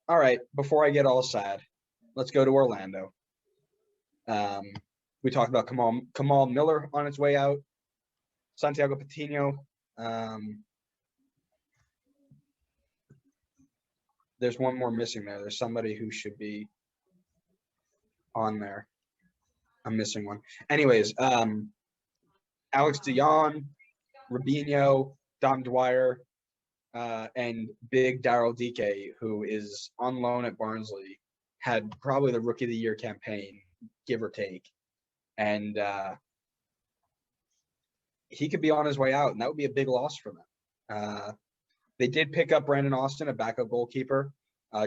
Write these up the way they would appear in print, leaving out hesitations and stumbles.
All right, before I get all sad, let's go to Orlando. We talked about Kamal Miller on its way out, Santiago Patino. There's one more missing there. There's somebody who should be on there. I'm missing one. Anyways, Alex Dion, Rubinho, Dom Dwyer, and big Daryl Dike, who is on loan at Barnsley, had probably the Rookie of the Year campaign, give or take. And he could be on his way out, and that would be a big loss for them. They did pick up Brandon Austin, a backup goalkeeper,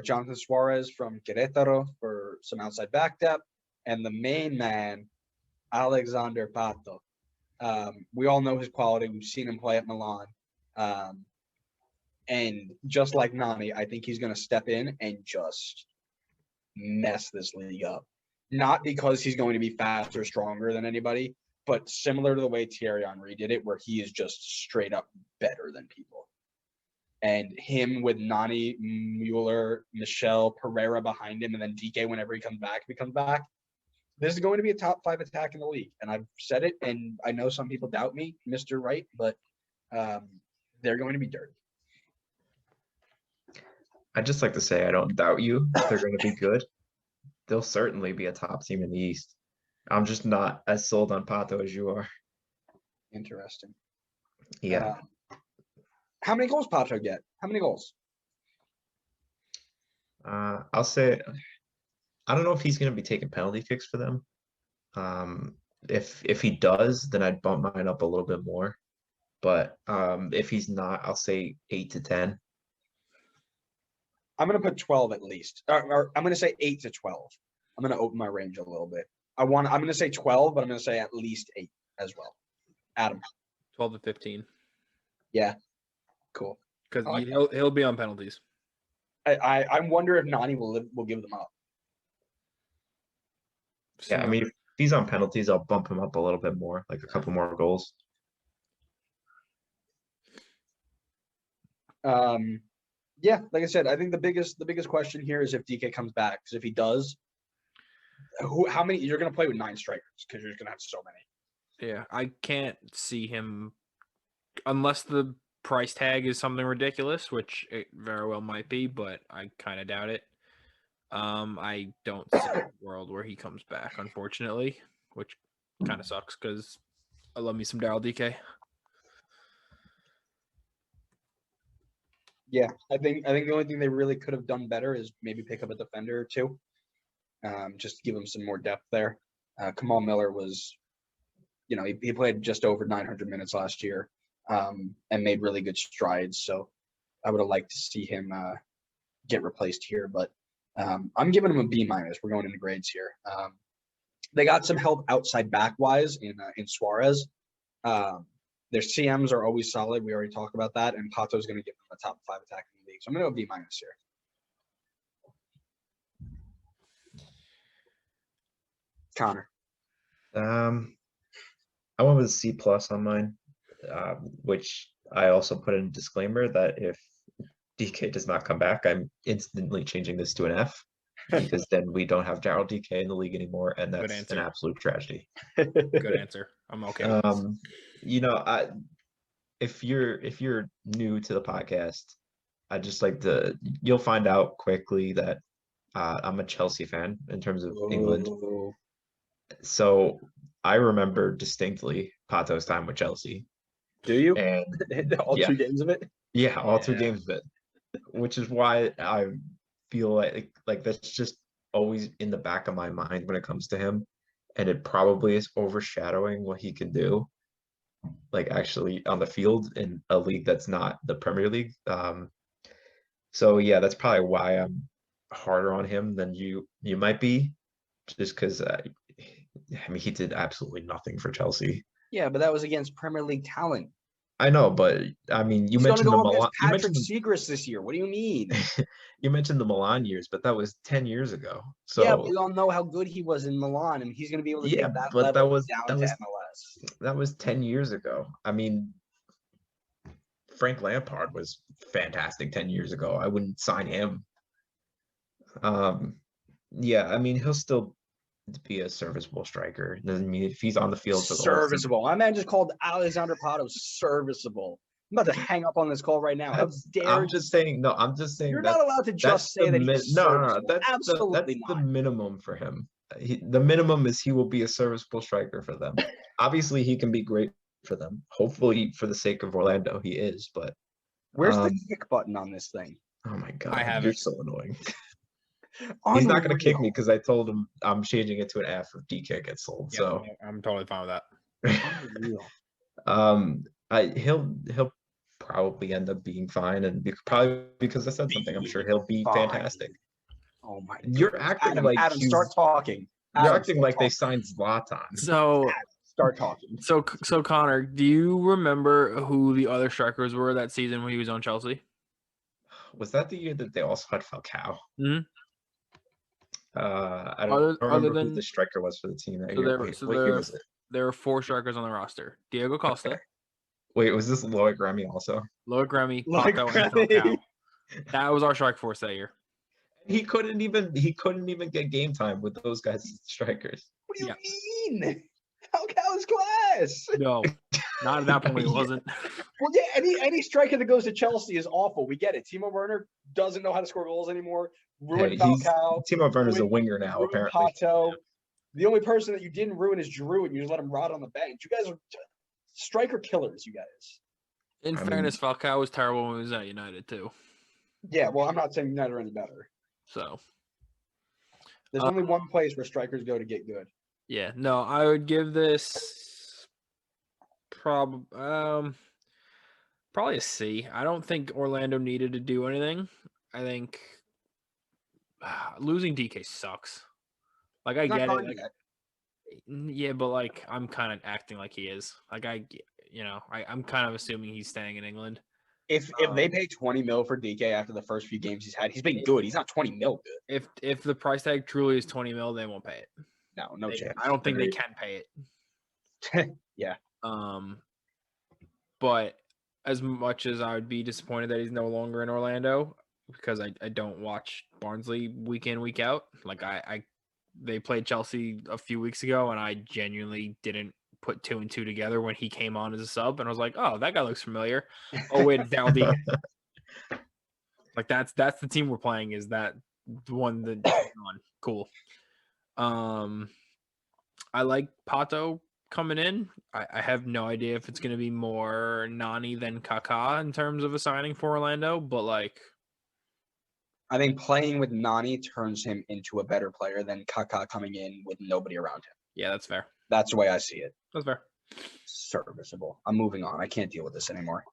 Jonathan Suarez from Querétaro for some outside back depth, and the main man, Alexander Pato. We all know his quality. We've seen him play at Milan. And just like Nani, I think he's going to step in and just mess this league up. Not because he's going to be faster, stronger than anybody, but similar to the way Thierry Henry did it, where he is just straight up better than people. And him with Nani, Mueller, Michel, Pereira behind him, and then DK whenever he comes back, this is going to be a top 5 attack in the league. And I've said it, and I know some people doubt me, Mr. Right, but they're going to be dirty. I'd just like to say I don't doubt you. They're going to be good. They'll certainly be a top team in the East. I'm just not as sold on Pato as you are. Interesting. Yeah. How many goals Pato get? How many goals? I'll say I don't know if he's going to be taking penalty kicks for them. If he does, then I'd bump mine up a little bit more. But if he's not, I'll say 8 to 10. I'm going to put 12 at least. Or I'm going to say 8 to 12. I'm going to open my range a little bit. I'm going to say 12, but I'm going to say at least 8 as well. Adam. 12 to 15. Yeah. Cool. Because he'll be on penalties. I wonder if Nani will give them up. Yeah, I mean, if he's on penalties, I'll bump him up a little bit more, like a couple more goals. Yeah, like I said, I think the biggest question here is if DK comes back. Because if he does, how many you're going to play with 9 strikers? Because you're going to have so many. Yeah, I can't see him unless the price tag is something ridiculous, which it very well might be, but I kind of doubt it. I don't see a world where he comes back, unfortunately, which kind of sucks because I love me some Daryl DK. Yeah, I think the only thing they really could have done better is maybe pick up a defender or two, just to give them some more depth there. Kamal Miller was, he played just over 900 minutes last year, and made really good strides. So I would have liked to see him get replaced here, but I'm giving him a B-. We're going into grades here. They got some help outside back wise in Suarez. Their CMs are always solid. We already talked about that. And Pato's going to give them a top 5 attack in the league. So I'm going to go B- here. Connor. I went with a C+ on mine, which I also put in a disclaimer that if DK does not come back, I'm instantly changing this to an F. Because then we don't have Daryl DK in the league anymore, and that's an absolute tragedy. Good answer. I'm okay. If you're new to the podcast, I just like to. You'll find out quickly that I'm a Chelsea fan in terms of England. So I remember distinctly Pato's time with Chelsea. Do you? And all 2 games of it? Yeah, all 2 games of it. Which is why I feel like that's just always in the back of my mind when it comes to him, and it probably is overshadowing what he can do, like actually on the field in a league that's not the Premier League. So yeah, that's probably why I'm harder on him than you might be, just because I mean he did absolutely nothing for Chelsea. Yeah, but that was against Premier League talent. I know, but I mean, you mentioned the Milan. Patrick Seagrass this year. What do you mean? You mentioned the Milan years, but that was 10 years ago. So yeah, we all know how good he was in Milan, and he's going to be able to take that level down to MLS. That was 10 years ago. I mean, Frank Lampard was fantastic 10 years ago. I wouldn't sign him. Yeah, I mean, he'll still be a serviceable striker. Doesn't mean if he's on the field for the whole season. Serviceable. My man just called Alexander Pato serviceable. I'm about to hang up on this call right now. How dare I'm you? just saying, no, I'm just saying You're that not allowed to just say that he's no, serviceable. that's Absolutely the not. minimum for him. The minimum is he will be a serviceable striker for them. Obviously, he can be great for them. Hopefully, for the sake of Orlando, he is. But Where's the um, kick button on this thing? oh my god, have you're it. so annoying. He's not gonna kick me because I told him I'm changing it to an F if DK gets sold. Yeah, So I'm totally fine with that. Unreal. He'll probably end up being fine, and probably because I said something, I'm sure he'll be Fine. fantastic. Oh my! You're goodness. acting Adam, like Adam, he's- start talking. You're Adam, acting start like they talking. signed Zlatan. So Start talking. so Connor, do you remember who the other strikers were that season when he was on Chelsea? Was that the year that they also had Falcao? Mhm. I don't Other remember who than- the striker was for the team that So year. there, Wait, so what there, year was it? there were 4 strikers on the roster: Diego Costa, Wait, was this Loic Remy also? Loic Remy, Loic Pato, and Remy. Falcao. That was our strike force that year. He couldn't even get game time with those guys as strikers. What do you Yeah. mean? Falcao's class. No, not at that point. He Yeah. wasn't. Well, yeah, any striker that goes to Chelsea is awful. We get it. Timo Werner doesn't know how to score goals anymore. Ruined Hey, Falcao. Timo Werner's a ruined- winger now, ruined apparently. Pato. The only person that you didn't ruin is Giroud, and you just let him rot on the bench. You guys are striker killers, you guys. In I mean- fairness, Falcao was terrible when he was at United too. Yeah, well, I'm not saying United are any better. So There's only one place where strikers go to get good. yeah, no, I would give this probably a C. I don't think Orlando needed to do anything. I think losing DK sucks. Like I He's not get it. gone Like, yet. yeah, but like I'm kind of acting like he is. Like I'm kind of assuming he's staying in England. If they pay 20 mil for DK after the first few games he's had, he's been good. He's not 20 mil good. If the price tag truly is 20 mil, they won't pay it. No They- chance. I don't think Agreed. they can pay it. Yeah. But as much as I would be disappointed that he's no longer in Orlando, because I don't watch Barnsley week in, week out. Like they played Chelsea a few weeks ago, and I genuinely didn't put 2 and 2 together when he came on as a sub, and I was like, oh, that guy looks familiar. Oh wait, it's Daryl Like that's the team we're playing. Is that the one that on? Cool. I like Pato coming in. I have no idea if it's going to be more Nani than Kaká in terms of a signing for Orlando, but like, I think playing with Nani turns him into a better player than Kaká coming in with nobody around him. yeah, that's fair. That's the way I see it. That's fair. Serviceable. I'm moving on. I can't deal with this anymore.